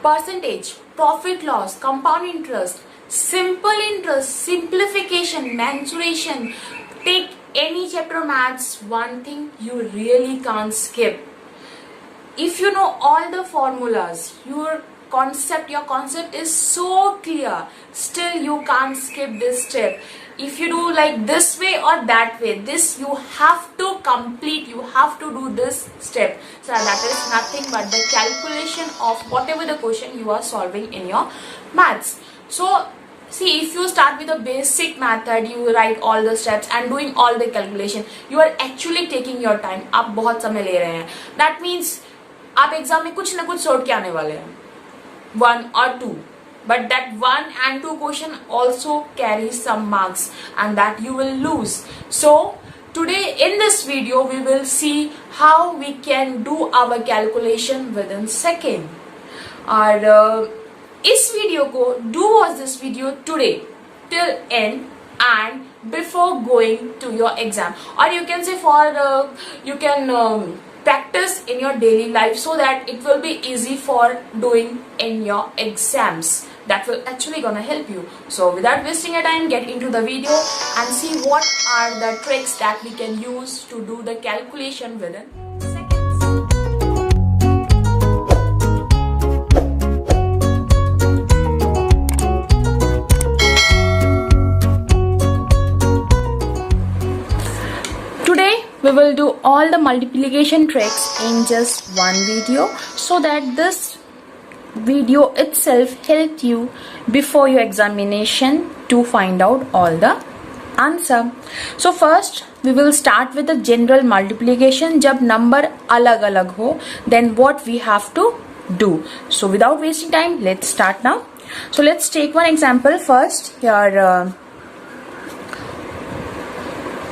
percentage, profit loss, compound interest, simple interest, simplification, mensuration. Take any chapter maths, one thing you really can't skip. If you know all the formulas, your concept is so clear, still you can't skip this step. If you do like this way or that way, this you have to complete, you have to do this step. So that is nothing but the calculation of whatever the question you are solving in your maths. So see, if you start with a basic method, you write all the steps and doing all the calculation, you are actually taking your time. आप बहुत समय ले रहे हैं. That means आप exam में कुछ ना कुछ सोच के आने वाले हैं, 1 or 2, but that 1 and 2 question also carries some marks and that you will lose. So today in this video we will see how we can do our calculation within second. और इस वीडियो को do watch this video today till end and before going to your exam, or you can say for you can practice in your daily life so that it will be easy for doing in your exams. That will actually gonna help you. So without wasting your time, get into the video and see what are the tricks that we can use to do the calculation within seconds. Today we will do all the multiplication tricks in just one video, so that this video itself helped you before your examination to find out all the answer. So first we will start with the general multiplication. जब number अलग अलग हो, then what we have to do. So without wasting time, let's start now. So let's take one example first. Here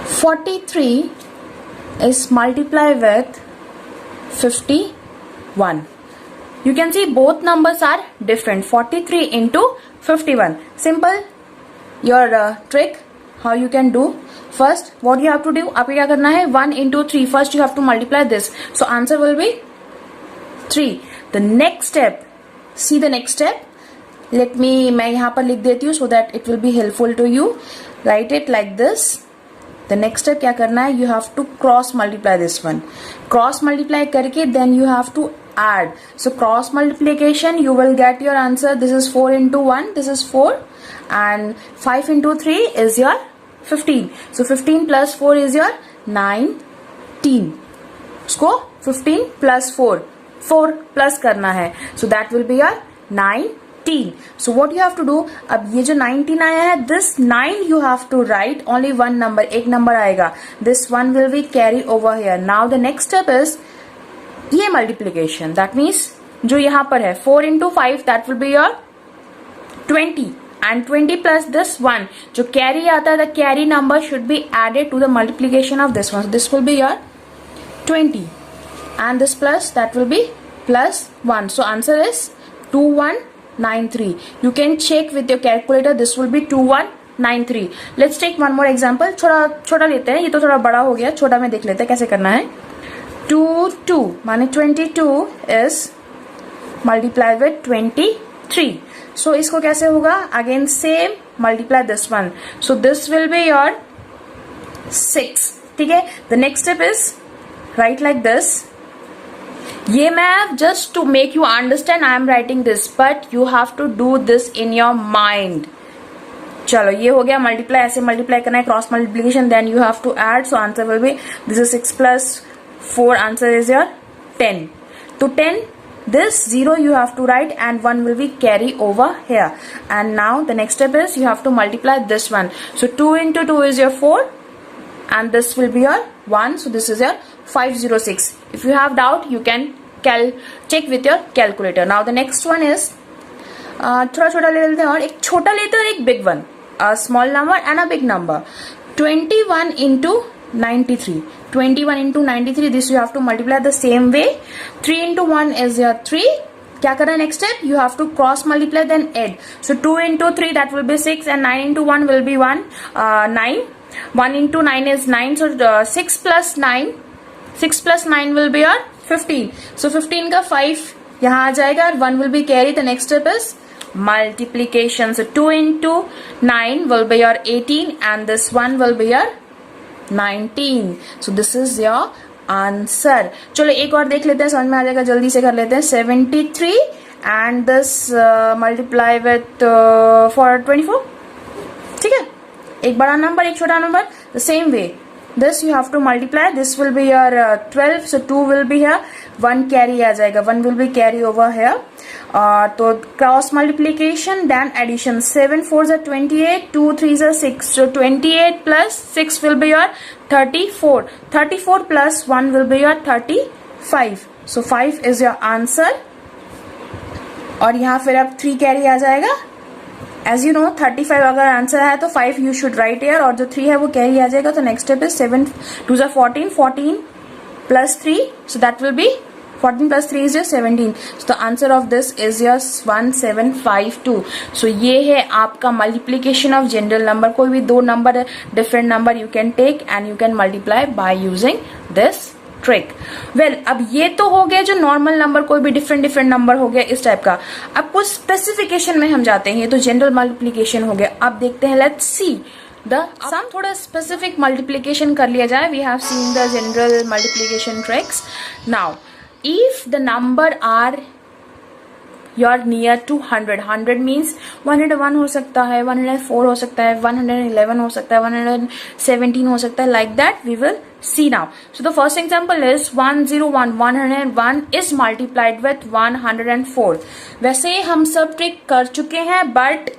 43 is multiplied with 51. You can see both numbers are different. 43 into 51. Simple. Your trick, how you can do. First, what you have to do, आपको क्या करना है, 1 into 3. First you have to multiply this. So answer will be 3. The next step, see the next step. Let me, मैं यहाँ पर लिख देती हूँ so that it will be helpful to you. Write it like this. The next step क्या करना है, you have to cross multiply this one. Cross multiply करके then you have to add. So cross multiplication, you will get your answer. This is 4 into 1, this is 4, and 5 into 3 is your 15. So 15 plus 4 is your 19. उसको 15 plus 4 plus करना है. So that will be your 19. So what you have to do, अब ये जो 19 आया है, this 9 you have to write only one number, एक number आएगा. This one will be carry over here. Now the next step is ये multiplication. That means जो यहाँ पर है 4 into 5, that will be your 20. And 20 plus this 1, जो carry आता है, the carry number should be added to the multiplication of this one. So this will be your 20. And this plus, that will be plus 1. So answer is 2193. You can check with your calculator. This will be 2193. Let's take one more example. छोटा लेते हैं, ये तो थोड़ा बड़ा हो गया, छोटा में देख लेते हैं कैसे करना है. 2 माने 22 is multiplied with 23. So इसको कैसे होगा, again same multiply this one. So this will be your 6. ठीक है. The next step is write like this. ये मैं just to make you understand I am writing this, but you have to do this in your mind. चलो ये हो गया multiply, ऐसे multiply करना है, cross multiplication, then you have to add. So answer will be, this is 6 plus 4, answer is your 10. To 10, this 0 you have to write and 1 will be carry over here. And now the next step is you have to multiply this one. So 2 into 2 is your 4 and this will be your 1. So this is your 506. If you have doubt, you can check with your calculator. Now the next one is थोड़ा छोटा ले लेते हैं और एक छोटा लेते हैं और एक big one. A small number and a big number. 21 into 93. 21 into 93, this you have to multiply the same way. 3 into 1 is your 3. क्या करना है next step? You have to cross multiply then add. So 2 into 3, that will be 6, and 9 into 1 will be 9. 1 into 9 is 9. So 6 plus 9 will be your 15. So 15 का 5 यहाँ आ जाएगा, 1 will be carry. The next step is multiplication. So 2 into 9 will be your 18 and this 1 will be your 19. So this is your answer. चलो एक और देख लेते हैं, समझ में आ जाएगा, जल्दी से कर लेते हैं. 73 and this multiply with for 24. ठीक है, एक बड़ा नंबर एक छोटा number. The same way this you have to multiply. This will be your 12. So 2 will be here, 1 carry आ जाएगा, 1 will be carry over here. तो cross multiplication then addition. 7 4s are 28, 2 3s are 6. So 28 plus 6 will be your 34. 34 plus 1 will be your 35. So 5 is your answer. और यहाँ फिर अब 3 carry आ जाएगा. As you know 35 अगर answer है तो 5 you should write air, और जो 3 है वो कैरी आ जाएगा. तो next step is 7 2s are 14, 14 plus 3, so that will be 14 plus 3 is your 17. So the answer of this is your 1752. So ये है आपका मल्टीप्लीकेशन ऑफ जनरल नंबर. कोई भी दो number different number you can take and you can multiply by using this trick. Well, अब ये तो हो गया जो नॉर्मल नंबर, कोई भी डिफरेंट नंबर हो गया इस टाइप का. अब कुछ स्पेसिफिकेशन में हम जाते हैं. ये तो जनरल मल्टीप्लीकेशन हो गया. अब देखते हैं, लेट्स सी द सम. थोड़ा स्पेसिफिक मल्टीप्लीकेशन कर लिया जाए. We have seen the general multiplication tricks. Now if the number are your near to 100. 100 means 101 हो सकता है, 104 हो सकता है, 111 हो सकता है, 117 हो सकता है. Like that we will see now. So the first example is 101. 101 is multiplied with 104. वैसे हम सब ट्रिक कर चुके हैं, but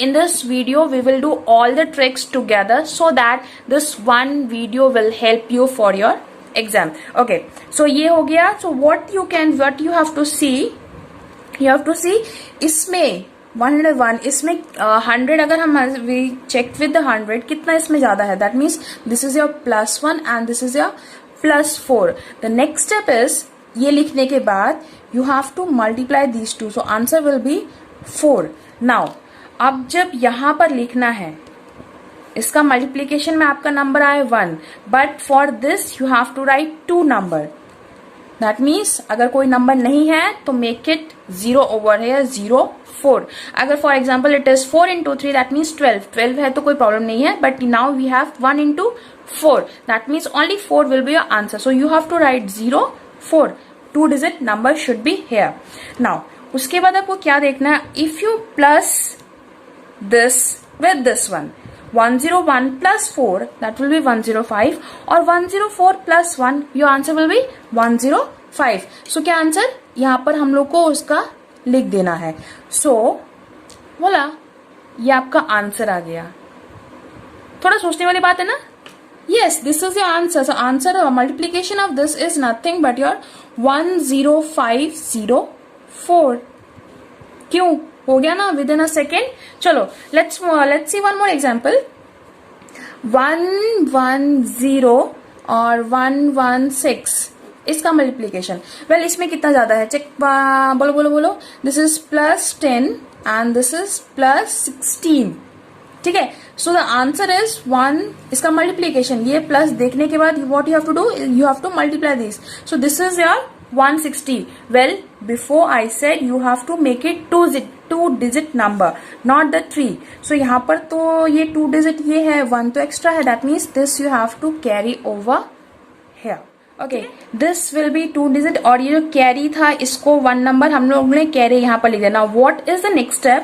in this video we will do all the tricks together so that this one video will help you for your exam. Okay, so ये हो गया. So what you have to see, इसमें 101, इसमें 100 अगर हम वी चेक विद 100 कितना इसमें ज्यादा है. That means this is your +1 and this is your +4. The next step is ये लिखने के बाद you have to multiply these two. So answer will be 4. Now अब जब यहां पर लिखना है, इसका मल्टीप्लीकेशन में आपका नंबर आए 1, but for this you have to write 2 number. That means अगर कोई नंबर नहीं है तो मेक इट 0 ओवर है, 0 4. अगर for example it is 4 into 3 that means 12 है तो कोई प्रॉब्लम नहीं है. But now we have 1 into 4 that means only 4 will be your answer. So you have to write 0 4. 2 digit number should be here. Now उसके बाद आपको क्या देखना है, if you plus this with this one, 101 plus 4 that will be 105 और 104 plus 1 your answer will be 105. So क्या answer यहाँ पर हम लोग को उसका लिख देना है. So बोला ये आपका आंसर आ गया. थोड़ा सोचने वाली बात है ना. Yes, this is your answer. So answer multiplication of this is nothing but your 10504. क्यों हो गया ना विद इन अ सेकेंड. चलो let's see one more example. 110 और 116 इसका मल्टीप्लीकेशन. वेल इसमें कितना ज्यादा है चेक, बोलो बोलो बोलो. This is +10 and this is +16. ठीक है. So the answer is 1. इसका मल्टीप्लीकेशन ये प्लस देखने के बाद what you have to do, you have to multiply this. So this is your 160. Well, before I said you have to make it two digit number, not the 3. So यहाँ पर तो ये 2 digit ये है, 1 तो extra है. That means this you have to carry over here. Okay, this will be 2 digit. और ये जो carry था इसको 1 number हम लोग ने carry यहाँ पर लिख देना. What is the next step?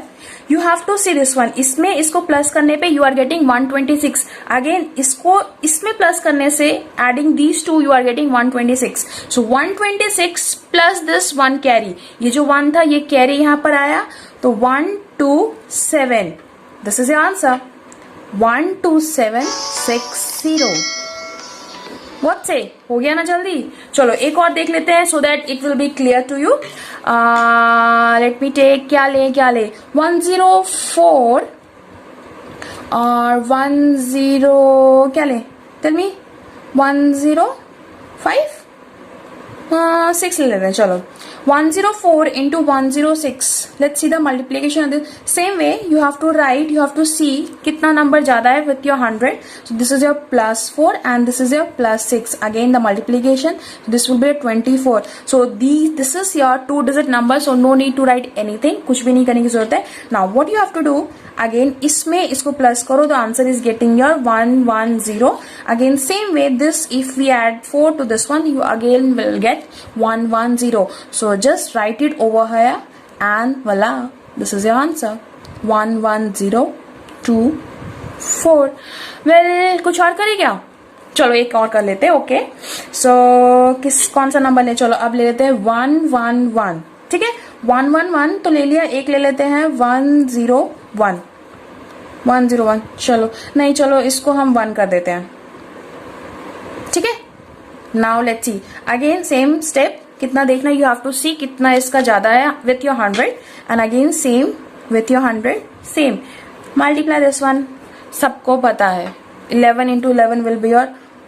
You have to see this one. इसमें इसको प्लस करने पे you are getting 126. Again इसको इसमें प्लस करने से adding these two you are getting 126. So 126 plus this 1 carry. ये जो 1 था ये carry यहाँ पर आया तो 127. This is your answer. 12760. What say? हो गया ना जल्दी. चलो एक और देख लेते हैं so that it will be clear to you. Let me take क्या ले 104 और 10 क्या ले, tell me. 105 6 ले लेते हैं. चलो 104 into 106. Let's see the multiplication of this. Same way you have to write, you have to see कितना number ज़्यादा है with your 100. So this is your +4 and this is your +6. Again the multiplication. So this will be a 24. So this is your 2-digit number. So no need to write anything. कुछ भी नहीं करने की जरूरत है. Now what you have to do? Again इसमें इसको plus करो. The answer is getting your 110. Again same way this, if we add 4 to this one, you again will get 110. So just write it over here and voila, this is your answer. 11024. Well, कुछ और करे क्या? चलो एक और कर लेते हैं. ओके सो कौन सा नंबर ले? चलो अब ले लेते हैं 111. ठीक है, 111 तो ले लिया. एक ले लेते हैं 101. 101. चलो नहीं, चलो इसको हम 1 कर देते हैं. ठीक है, now let's see again same step. कितना देखना, यू हैव टू सी कितना इसका ज्यादा है with your 100 and again same with your 100. Same multiply this one. सबको पता है 11 into 11 will be your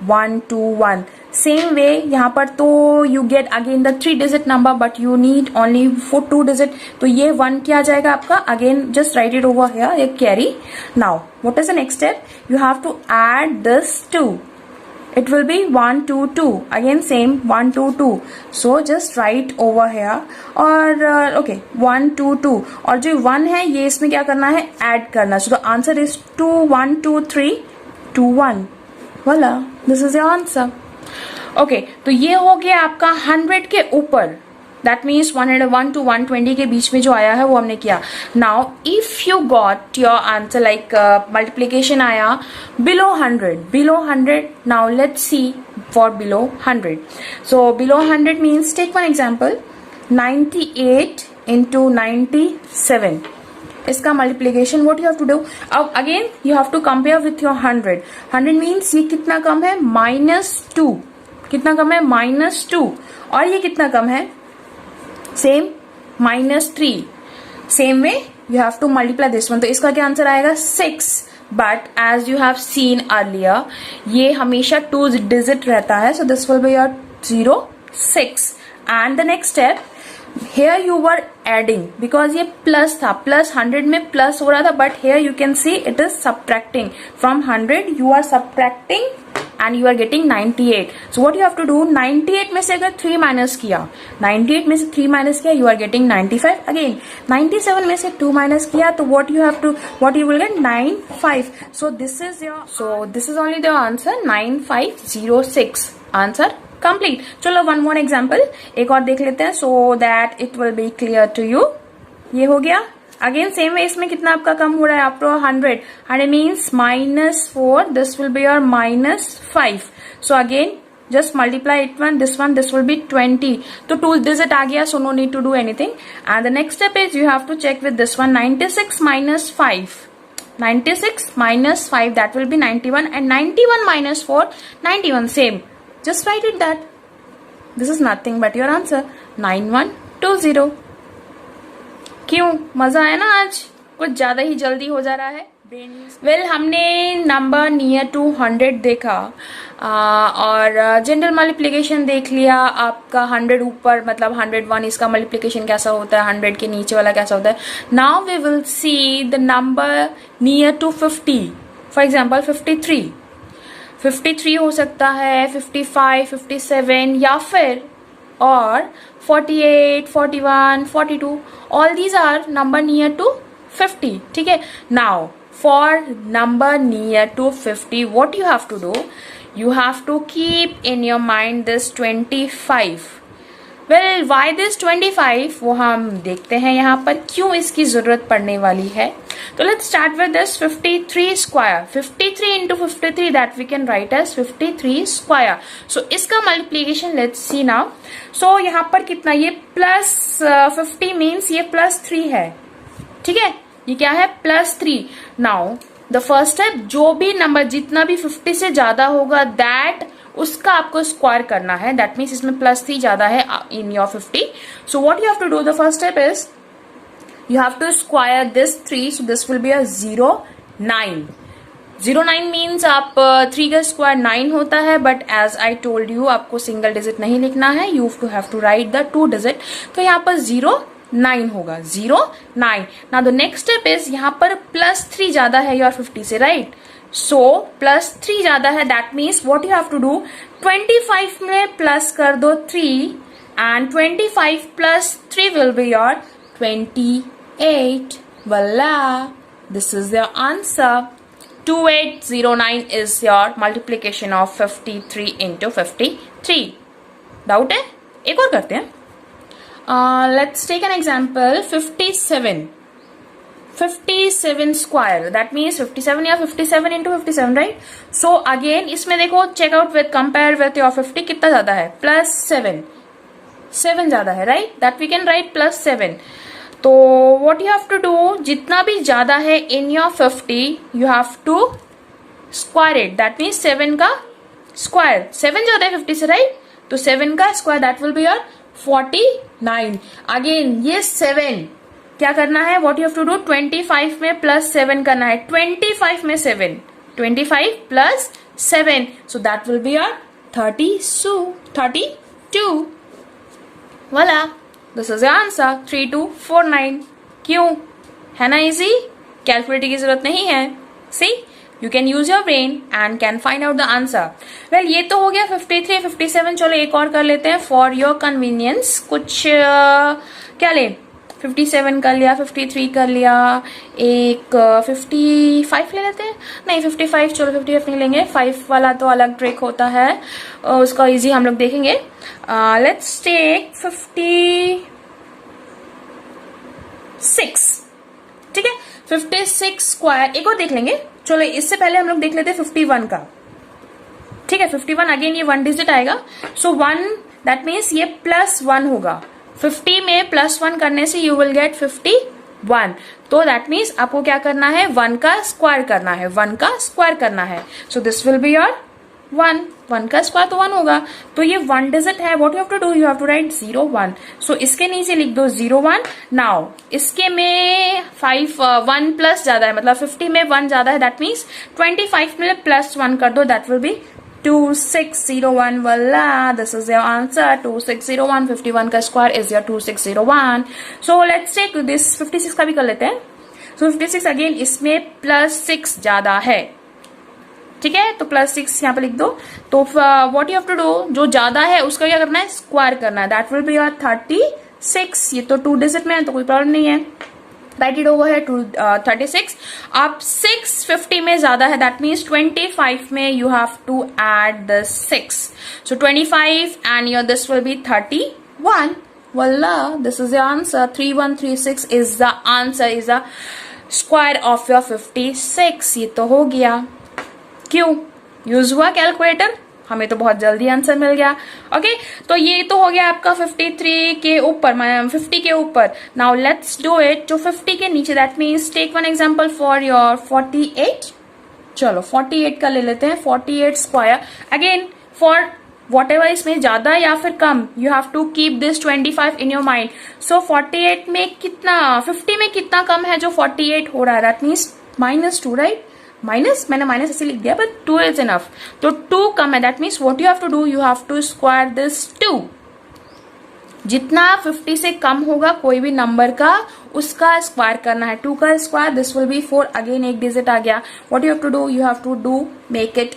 121. Same way यहाँ पर तो you get again the 3-digit number but you need only for 2-digit. तो ये 1 क्या जाएगा आपका? Again just write it over here, ये carry. Now what is the next step? You have to add this 2. It will be 122. Again same 122. So just write over here और okay 122 और जो 1 है ये इसमें क्या करना है? ऐड करना. So the answer is 212321. Voila, this is your answer. Okay, तो ये हो गया आपका 100 के ऊपर. That means 101 to 120 के बीच में जो आया है वो हमने किया. Now if you got your answer like multiplication आया below 100. Now let's see for below 100. So below 100 means take one example, 98 into 97. इसका multiplication what you have to do? अब again you have to compare with your 100. 100 means ये कितना कम है? -2. कितना कम है? -2. और ये कितना कम है? Same -3. Same way you have to multiply this one. तो इसका क्या आंसर आएगा? 6. But as you have seen earlier ये हमेशा 2-digit रहता है. So this will be your 06. And the next step, here you were adding because ये plus था. प्लस 100 में प्लस हो रहा था but here you can see it is subtracting. From 100 you are subtracting and you are getting 98. So what you have to do? 98 में से अगर 3 minus किया, 98 में से 3 माइनस किया, you are getting 95. Again 97 में से 2 माइनस किया तो what you will get? 95. So this is only the answer 9506. Answer complete. चलो one more example एक और देख लेते हैं so that it will be clear to you. ये हो गया. अगेन सेम वे इसमें कितना आपका कम हो रहा है? After 100 means -4. This will be your -5. So again just multiply it one, this will be 20. तो 2-digit आ गया, so no need to do anything. And the next step is you have to check with this one. 96 minus 5. 96 minus 5 that will be 91 and 91 minus 4 91. Same, just write it that. This is nothing but your answer 9120. क्यों? मजा आया ना? आज कुछ ज्यादा ही जल्दी हो जा रहा है. वेल हमने नंबर नियर टू 100 देखा और जनरल मल्टीप्लिकेशन देख लिया. आपका 100 ऊपर मतलब 101 इसका मल्टीप्लिकेशन कैसा होता है, 100 के नीचे वाला कैसा होता है. Now we will see the number near to 50. For example 53 हो सकता है, 55, 57 या फिर और 48, 41, 42. All these are number near to 50. ठीक है. Now for number near to 50, what you have to do? You have to keep in your mind this 25. Well, why this 25? वो हम देखते हैं यहाँ पर क्यों इसकी जरूरत पड़ने वाली है. तो let's start with this 53 square. 53 into 53 that we can write as 53 square. So इसका multiplication let's see now. So यहाँ पर कितना? ये plus 50 means ये +3 है. ठीक है, ये क्या है? +3. Now the first step, जो भी नंबर जितना भी 50 से ज्यादा होगा that उसका आपको स्क्वायर करना है. दैट मीन्स इसमें +3 ज्यादा है in your 50. So what you have to do? The first step is you have to square this 3, so this will be a 0, 9. 09 means आप 3 का स्क्वायर 9 होता है, but as I told you आपको single digit नहीं लिखना है, you have to write the 2 digit. तो यहाँ पर 09 होगा, 09. Now the next step is यहाँ पर +3 ज्यादा है योर 50 से, राइट? सो +3 ज्यादा है, that means what you have to do, 25 में प्लस कर दो 3 and 25 plus 3 will be your 28. Voila! This is your answer. 2809 is your multiplication of 53 into 53. Doubt है? एक और करते हैं. Let's take an example. 57. 57 square. That means 57 या 57 into 57, right? So again इसमें देखो, check out with, compare with your 50 कितना ज्यादा है? +7. 7 ज्यादा है, right? That we can write +7. तो what you have to do, जितना भी ज्यादा है in your 50 you have to square it. That means 7 का स्क्वायर. 7 ज्यादा है 50 से, राइट? तो 7 का square that will be your 49. Again ये 7 क्या करना है, what you have to do, 25 में +7 करना है. 25 में 7, 25 + 7, so that will be your 32. Voila, this is your answer. 3249. क्यों? है ना इजी? कैलकुलेटर की जरूरत नहीं है. See, you can use your brain and can find out the answer. Well, ये तो हो गया 53, 57. चलो एक और कर लेते हैं for your convenience. कुछ क्या ले, 57 कर लिया, 53 कर लिया, एक 55 ले लेते हैं. नहीं 55, चलो 55 नहीं लेंगे, 5 वाला तो अलग ट्रिक होता है, उसका इजी हम लोग देखेंगे. Let's take 56. ठीक है, 56 स्क्वायर एक और देख लेंगे. चलो इससे पहले हम लोग देख लेते हैं 51 का. ठीक है, 51 अगेन ये 1 डिजिट आएगा. सो 1 दैट मीन्स ये +1 होगा. 50 में +1 करने से यू विल गेट 51. तो दैट मीन्स आपको क्या करना है, 1 का स्क्वायर करना है, 1 का स्क्वायर करना है. So this will be your 1 का स्क्वायर तो 1 होगा. तो ये 1 डिजिट है, what you have to do, you have to write 01. So इसके नीचे लिख दो 01. नाउ इसके में 1 प्लस ज्यादा है, मतलब 50 में 1 ज्यादा है, दैट मीन्स 25 में +1 कर दो, that will be 2601. Voila, this is your answer. 2601. 51 का square is your 2601. So let's take this 56 का भी कर लेते हैं. सो 56 अगेन इसमें +6 ज्यादा है. ठीक है, तो +6 यहाँ पे लिख दो. तो what you have to do, जो ज्यादा है उसका क्या करना है, स्क्वायर करना है. That will be your 36. ये तो 2 डिजिट में है तो कोई प्रॉब्लम नहीं है, राइट इट ओवर है. 36. अब 6 50 में ज्यादा है, दैट मीन्स 25 में you have to add the 6. So 25 and your this will be 31. Voila, this is your answer. 3136 is the answer, is the square of your 56. ये तो हो गया. क्यों यूज हुआ कैलकुलेटर, हमें तो बहुत जल्दी आंसर मिल गया. ओके, तो ये तो हो गया आपका 53 के ऊपर, 50 के ऊपर. नाउ लेट्स डू इट जो 50 के नीचे, that means take one example for your 48. चलो 48 का ले लेते हैं. 48 square again for whatever, इसमें ज्यादा या फिर कम, you have to keep this 25 in your mind. So 48 में कितना, 50 में कितना कम है जो 48 हो रहा है, दैट मीन्स -2, राइट? माइनस, मैंने माइनस ऐसे लिख दिया, बट 2 इज इनफ. तो 2 कम है, that means what you have to do, you have to square this 2. जितना 50 से कम होगा कोई भी नंबर का, उसका स्क्वायर करना है. 2 का square this will be 4. Again एक डिजिट आ गया. What you have to do, you have to do make it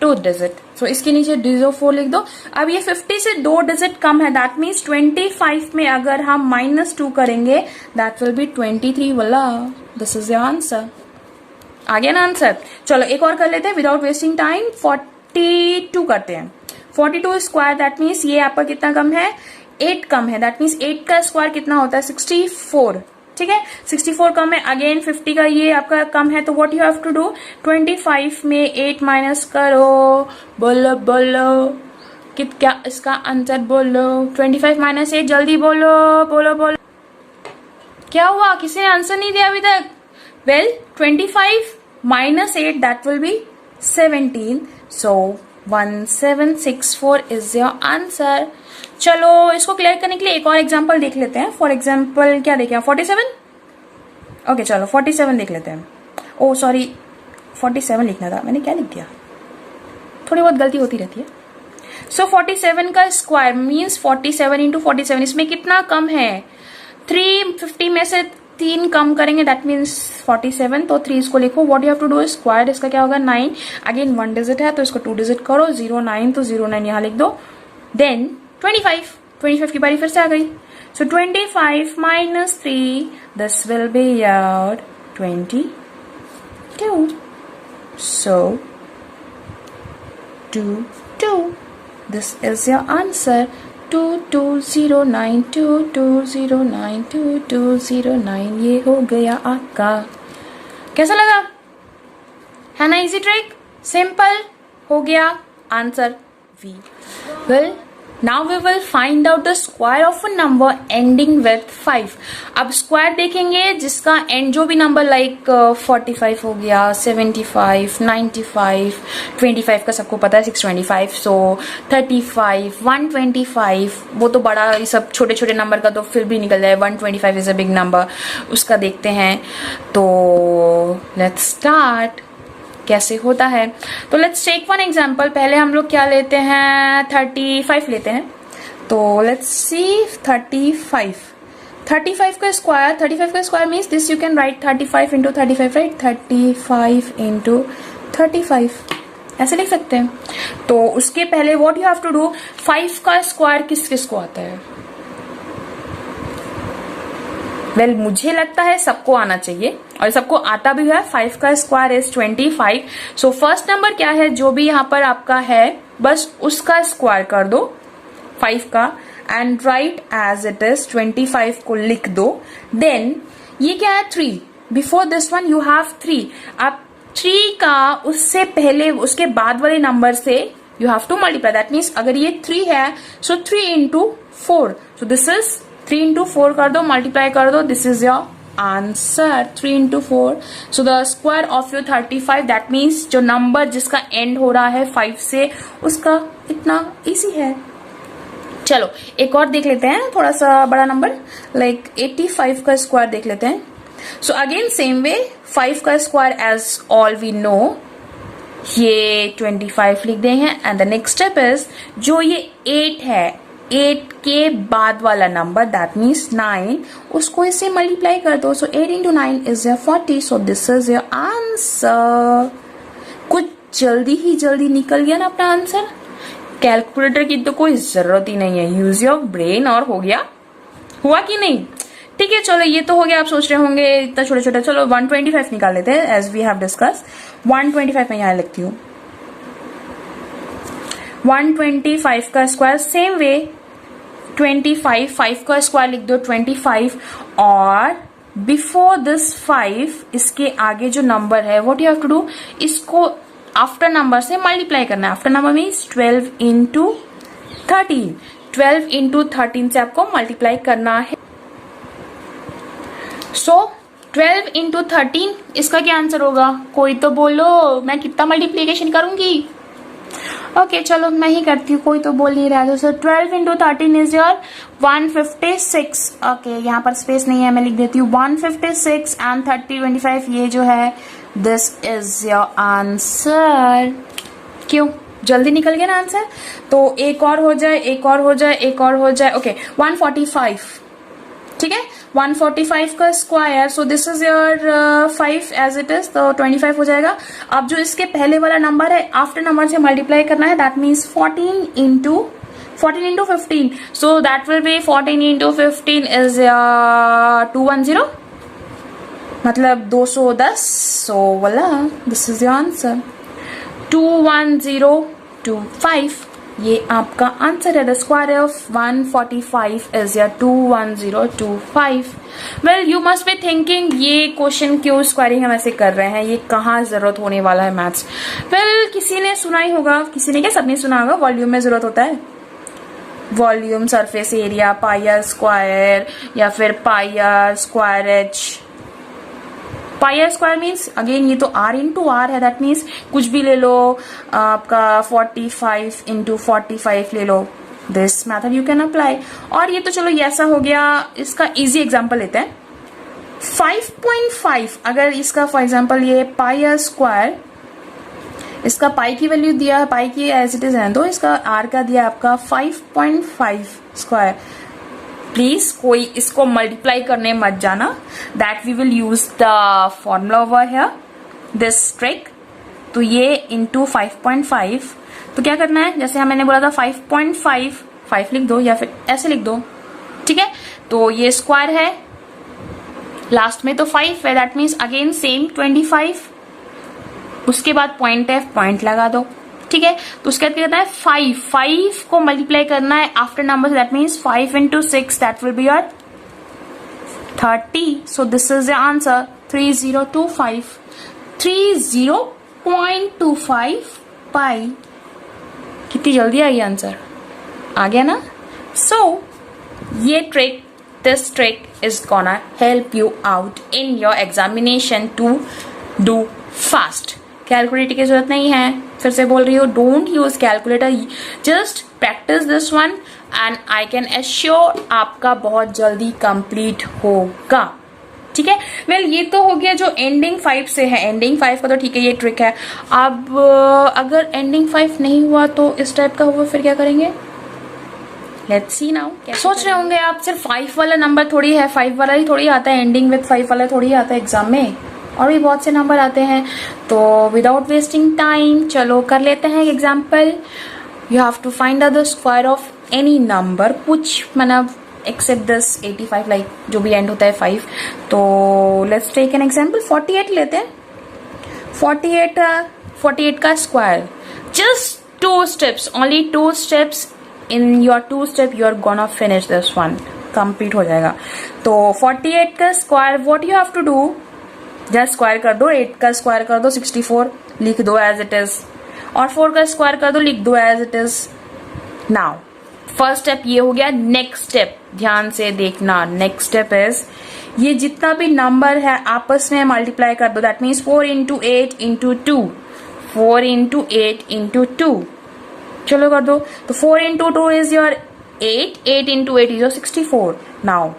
2 digit. So इसके नीचे 4 लिख दो. अब ये 50 से 2 डिजिट कम है, दैट मीन्स 25 में अगर हम -2 करेंगे दैट विल बी 23. वाला, दिस इज योर आंसर. आ गया ना आंसर. चलो एक और कर लेते हैं विदाउट वेस्टिंग टाइम. 42 करते हैं. 42 स्क्वायर दैट मीन्स ये आपका कितना कम है, 8 कम है. दैट मीन्स 8 का स्क्वायर कितना होता है, 64. ठीक है, 64 कम है. अगेन 50 का ये आपका कम है, तो what you have to do, 25 में 8 माइनस करो. बोलो बोलो क्या इसका आंसर बोलो. 25 - 8 जल्दी बोलो बोलो बोलो. क्या हुआ, किसी ने आंसर नहीं दिया अभी तक. Well, 25 - 8 that will be 17. So 1764 is your answer. चलो इसको क्लियर करने के लिए एक और एग्जांपल देख लेते हैं. फॉर एग्जांपल क्या देखें, 47. ओके चलो 47 देख लेते हैं. ओ सॉरी 47 लिखना था, मैंने क्या लिख दिया, थोड़ी बहुत गलती होती रहती है। सो 47 का स्क्वायर मीन्स 47 इंटू 47, इसमें कितना कम है, 350 में से 3 कम करेंगे, दैट मीन्स 47, तो 3 इसको लिखो। What you have to do, square इसका क्या होगा 9, अगेन 1 डिजिट है तो इसको 2 डिजिट करो, 09 तो 09 यहाँ लिख दो, देन 25 की बारी फिर से आ गई। सो 25 minus 3, this will be your 22, so 22, this is your answer, 2209, 2209, 2209, ये हो गया आपका। कैसा लगा, है ना इजी ट्रिक, सिंपल, हो गया answer V। Well, now we will find out the square of a number ending with 5। अब स्क्वायर देखेंगे जिसका एंड जो भी नंबर लाइक 45 हो गया, 75, 95, 25 का सबको पता है 625, सो 35, 125, वो तो बड़ा, ये सब छोटे छोटे नंबर का तो फिर भी निकल जाए, 125 इज अ बिग नंबर, उसका देखते हैं। तो लेट्स स्टार्ट, कैसे होता है। तो लेट्स टेक वन एग्जांपल, पहले हम लोग क्या लेते हैं, 35 लेते हैं। तो लेट्स सी 35 का square means this you can write 35 into 35, right, 35 into 35 ऐसे लिख सकते हैं। तो उसके पहले what you have to do, 5 का स्क्वायर किस किस को आता है, वेल मुझे लगता है सबको आना चाहिए और सबको आता भी है। 5 का square is 25, so first number क्या है जो भी यहाँ पर आपका है बस उसका स्क्वायर कर दो 5 का and write as it is, 25 को लिख दो। देन ये क्या है 3, before this one you have 3, आप 3 का उससे पहले उसके बाद वाले नंबर से you have to multiply, that means अगर ये 3 है सो 3 into 4, so this is 3 into 4 कर दो, मल्टीप्लाई कर दो, this is your answer 3 into 4। So the square of your 35, that means जो नंबर जिसका एंड हो रहा है 5 से उसका इतना इजी है। चलो एक और देख लेते हैं, थोड़ा सा बड़ा नंबर लाइक 85 का स्क्वायर देख लेते हैं। सो अगेन सेम वे 5 का square as all we know, ये 25 लिख देंगे and the next step is जो ये 8 है, 8 के बाद वाला नंबर दैट मीन्स 9, उसको इससे मल्टीप्लाई कर दो। सो 8 into 9 is your 40, so this is your answer. कुछ जल्दी निकल गया ना अपना आंसर, कैलकुलेटर की तो कोई जरूरत ही नहीं है, यूज योर ब्रेन और हो गया। हुआ कि नहीं, ठीक है चलो ये तो हो गया। आप सोच रहे होंगे इतना छोटा छोटा, चलो 125 निकाल लेते हैं एज वी हैव डिस्कस। 125 में यहां लिखती हूँ, 125 का स्क्वायर सेम वे 25, 5 का स्क्वायर लिख दो 25 और बिफोर दिस 5 इसके आगे जो नंबर है what you have to do, इसको आफ्टर नंबर से मल्टीप्लाई करना है। After number means 12 into 13, 12 into 13 से आपको मल्टीप्लाई करना है। सो 12 इंटू 13 इसका क्या आंसर होगा, कोई तो बोलो, मैं कितना मल्टीप्लीकेशन करूंगी। ओके चलो मैं ही करती हूँ, कोई तो बोल नहीं रहा है। सो 12 इंटू 13 इज योर 156। ओके यहाँ पर स्पेस नहीं है, मैं लिख देती हूँ 156 एंड 30 25, ये जो है दिस इज योर आंसर। क्यों, जल्दी निकल गया ना आंसर। तो एक और हो जाए, एक और हो जाए, एक और हो जाए। ओके 145, ठीक है 145 का square, so this is your 5 as it is, तो 25 हो जाएगा। अब जो इसके पहले वाला नंबर है आफ्टर नंबर से मल्टीप्लाई करना है, that means 14 into 15, so that will B 14 into 15 is 210, मतलब 210। सो वाला दिस इज योर आंसर 21025, ये आपका आंसर है। द स्क्वायर ऑफ 145 इज या 21025। Well you must be thinking ये क्वेश्चन क्यों स्क्वायरिंग हम ऐसे कर रहे हैं, ये कहाँ जरूरत होने वाला है मैथ्स। वेल किसी ने सुना ही होगा, किसी ने क्या सबने सुना होगा, वॉल्यूम में जरूरत होता है। Volume, surface area, pi r square या फिर pi r square h. Pi r square means again ये तो r इंटू आर है, दैट मीन्स कुछ भी ले लो, आपका 45 इंटू 45 ले लो, this method you can apply. और ये तो चलो ये ऐसा हो गया, इसका इजी एग्जांपल लेते हैं 5.5। अगर इसका फॉर एग्जांपल ये पाई आर स्क्वायर इसका पाई की वैल्यू दिया है, पाई की एज इट इज है, तो इसका आर का दिया आपका 5.5 स्क्वायर। प्लीज कोई इसको मल्टीप्लाई करने मत जाना, that we will use the formula over here, this trick. तो ये इंटू 5.5, तो क्या करना है, जैसे मैंने बोला था 5.5, 5 लिख दो या फिर ऐसे लिख दो, ठीक है। तो ये स्क्वायर है, लास्ट में तो 5 है, दैट मीन्स अगेन सेम 25, उसके बाद पॉइंट है, पॉइंट लगा दो, ठीक है। तो उसके बाद क्या करना है, 5 को मल्टीप्लाई करना है after number, that means 5 into 6, that will be your 30। So this is the answer 3025, 30.25 पाई। कितनी जल्दी आई आंसर, आ गया ना। सो ये trick, this trick is gonna help you out in your examination to do fast. Calculator की जरूरत नहीं है, फिर से बोल रही हूँ, don't use calculator, just practice this one and I can assure आपका बहुत जल्दी कंप्लीट होगा, ठीक है। वेल ये तो हो गया जो एंडिंग 5 से है, एंडिंग 5 का तो ठीक है, ये ट्रिक है। अब अगर एंडिंग 5 नहीं हुआ तो इस टाइप का हुआ, फिर क्या करेंगे, लेट्स सी नाउ। सोच रहे होंगे आप सिर्फ 5 वाला नंबर थोड़ी है, 5 वाला ही थोड़ी आता है, एंडिंग विद 5 वाला थोड़ी आता है एग्जाम में, और भी बहुत से नंबर आते हैं। तो विदाउट वेस्टिंग टाइम चलो कर लेते हैं example. You have to find the square of any number, कुछ मतलब एक्सेप्ट दिस 85, लाइक जो भी एंड होता है 5। तो लेट्स टेक एन एग्जाम्पल, 48 लेते हैं। 48 का square, just 2 steps, only 2 steps, in your 2 step you are gonna finish this one, complete हो जाएगा। तो 48 का square, what you have to do, just square कर दो, 8 का स्क्वायर कर दो 64, लिख दो एज इट इज, और 4 का स्क्वायर कर दो, लिख दो as it is. Now first step ये हो गया। नेक्स्ट स्टेप ध्यान से देखना, नेक्स्ट स्टेप इज ये जितना भी नंबर है आपस में मल्टीप्लाई कर दो, that means 4 into 8 into 2, 4 into 8 into 2, चलो कर दो। तो 4 into 2 is your 8, 8 into 8 is your 64। Now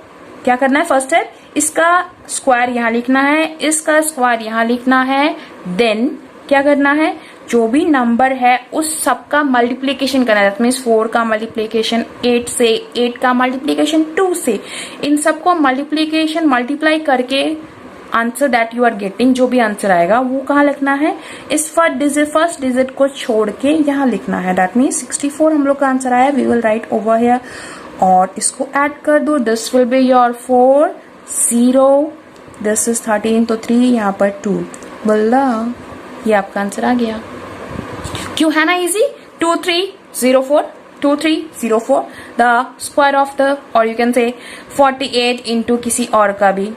क्या करना है, फर्स्ट स्टेप, इसका स्क्वायर यहां लिखना है, इसका स्क्वायर यहां लिखना है, देन क्या करना है, जो भी नंबर है उस सबका मल्टीप्लीकेशन करना है, दैट मीन्स 4 का मल्टीप्लीकेशन 8 से, 8 का मल्टीप्लीकेशन 2 से, इन सबको मल्टीप्लीकेशन मल्टीप्लाई करके answer that you are getting, जो भी आंसर आएगा वो कहाँ लिखना है, इस फर्स्ट डिजिट को छोड़ के यहाँ लिखना है, दैट मीन्स 64 हम लोग का आंसर आया, we will write over here, और इसको ऐड कर दो, this will be your 4 0, this is 13, तो 3 यहाँ पर 2, बल्ला ये आपका आंसर आ गया। क्यों है ना easy, 2304, 2304 the square of the, और यू कैन से 48 इंटू किसी और का भी,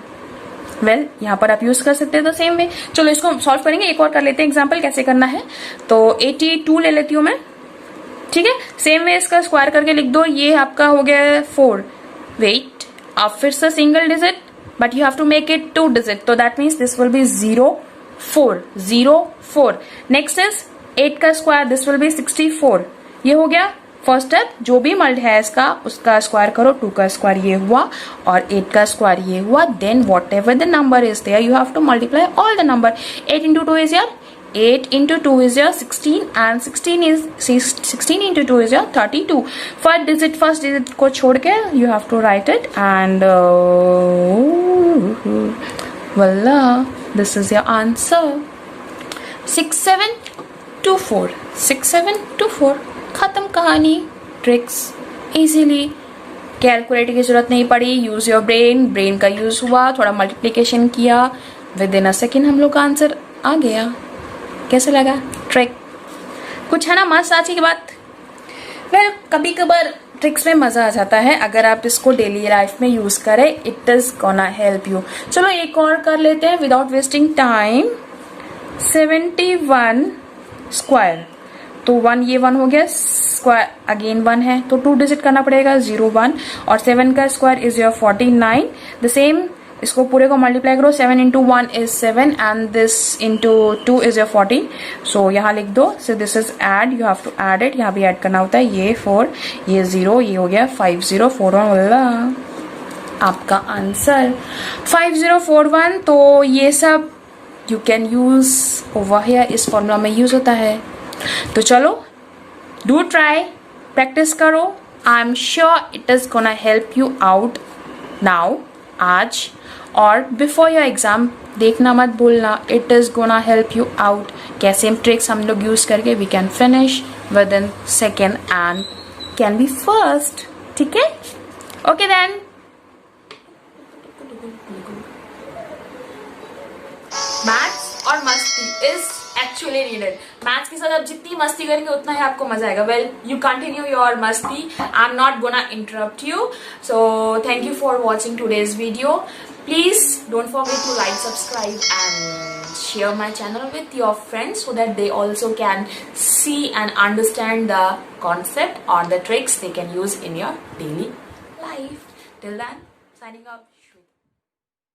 वेल यहाँ पर आप यूज कर सकते हैं द सेम वे। चलो इसको सॉल्व करेंगे, एक और कर लेते हैं एग्जाम्पल कैसे करना है। तो 82 ले लेती हूँ मैं, ठीक है, सेम वे इसका स्क्वायर करके लिख दो, ये आपका हो गया 4, वेट, अब फिर से single digit, but you have to make it 2 digit, तो that means this will be 0 4 0 4। Next is 8 का स्क्वायर, दिस विल बी 64, ये हो गया फर्स्ट स्टेप, जो भी मल्ट है इसका उसका स्क्वायर करो, 2 का स्क्वायर ये हुआ और 8 का स्क्वायर ये हुआ, then whatever the number is there you have to multiply all the number. 8 into 2 is your 8 into 2 is your 16 and 16 into 2 is your 32. First digit को छोड़ के you have to write it and voila, this is your answer 6724 6724। खत्म कहानी, tricks easily, calculator की जरूरत नहीं पड़ी, use your brain का यूज हुआ, थोड़ा मल्टीप्लीकेशन किया, विद इन अ सेकेंड हम लोग का आंसर आ गया। कैसे लगा ट्रिक, कुछ है ना मस्त आज की बात। वेल कभी कभार ट्रिक्स में मजा आ जाता है, अगर आप इसको डेली लाइफ में यूज करें, it is gonna help you. चलो एक और कर लेते हैं विदाउट वेस्टिंग टाइम। 71 स्क्वायर, तो 1 ये 1 हो गया, स्क्वायर अगेन 1 है तो 2 डिजिट करना पड़ेगा, 0 1, और 7 का square is your 49, the same इसको पूरे को मल्टीप्लाई करो, 7 into 1 is 7 and this into 2 is your 14, so यहाँ लिख दो, so this is add, you have to add it, यहाँ भी ऐड करना होता है, ये 4 ये 0 ये हो गया 5041 वाला आपका आंसर 5041। तो ये सब you can use over here, इस फॉर्मूला में यूज होता है. तो चलो, do try, practice करो. I'm sure it is gonna help you out now, आज. और before your exam देखना मत भूलना. It is gonna help you out. कैसे ट्रिक्स हम लोग यूज करके we can finish within second and can be first. ठीक है? Okay then. मैथ्स और मस्ती इज एक्चुअली नीडेड. मैथ्स के साथ आप जितनी मस्ती करेंगे उतना ही आपको मजा आएगा. वेल, यू कंटिन्यू योर मस्ती. I am not gonna interrupt you. So thank you for watching today's video. Please don't forget to like, subscribe and share my channel with your friends so that they also can see and understand the concept or the tricks they can use in your daily life. Till then, signing off.